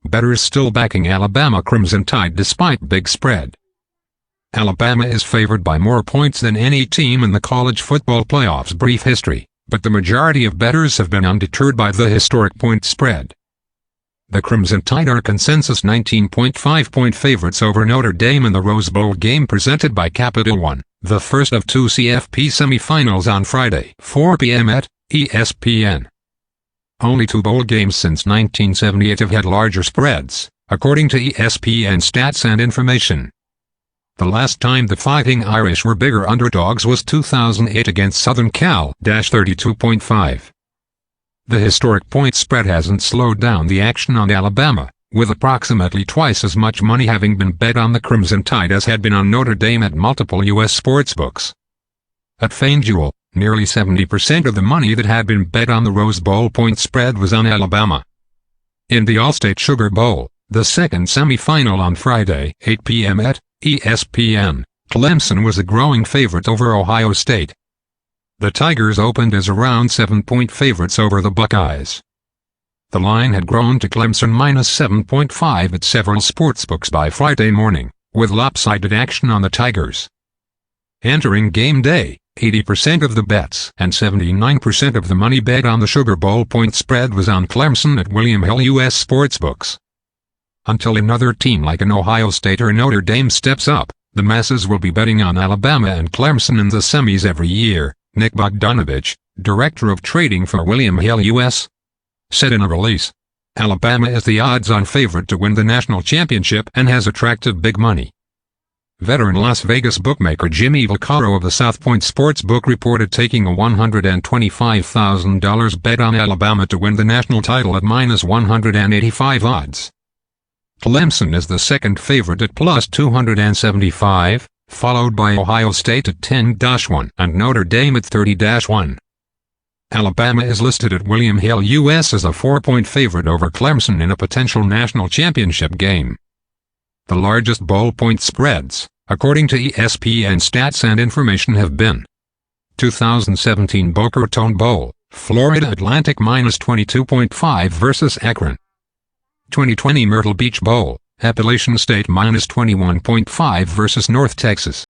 Bettors still backing Alabama Crimson Tide despite big spread. Alabama is favored by more points than any team in the college football playoffs' brief history, but the majority of bettors have been undeterred by the historic point spread. The Crimson Tide are consensus 19.5-point favorites over Notre Dame in the Rose Bowl game presented by Capital One, the first of two CFP semifinals on Friday, 4 p.m. at ESPN. Only two bowl games since 1978 have had larger spreads, according to ESPN stats and information. The last time the Fighting Irish were bigger underdogs was 2008 against Southern Cal, 32.5. The historic point spread hasn't slowed down the action on Alabama, with approximately twice as much money having been bet on the Crimson Tide as had been on Notre Dame at multiple U.S. sportsbooks. At FanDuel, nearly 70% of the money that had been bet on the Rose Bowl point spread was on Alabama. In the All-State Sugar Bowl, the second semifinal on Friday, 8 p.m. at ESPN, Clemson was a growing favorite over Ohio State. The Tigers opened as around 7-point favorites over the Buckeyes. The line had grown to Clemson minus 7.5 at several sportsbooks by Friday morning, with lopsided action on the Tigers. Entering game day, 80% of the bets and 79% of the money bet on the Sugar Bowl point spread was on Clemson at William Hill U.S. sportsbooks. Until another team like an Ohio State or Notre Dame steps up, the masses will be betting on Alabama and Clemson in the semis every year, Nick Bogdanovich, director of trading for William Hill U.S., said in a release. Alabama is the odds-on favorite to win the national championship and has attracted big money. Veteran Las Vegas bookmaker Jimmy Vaccaro of the South Point Sportsbook reported taking a $125,000 bet on Alabama to win the national title at minus 185 odds. Clemson is the second favorite at plus 275, followed by Ohio State at 10-1 and Notre Dame at 30-1. Alabama is listed at William Hill U.S. as a 4-point favorite over Clemson in a potential national championship game. The largest bowl point spreads, according to ESPN stats and information, have been 2017 Boca Raton Bowl, Florida Atlantic minus 22.5 versus Akron. 2020 Myrtle Beach Bowl, Appalachian State minus 21.5 versus North Texas.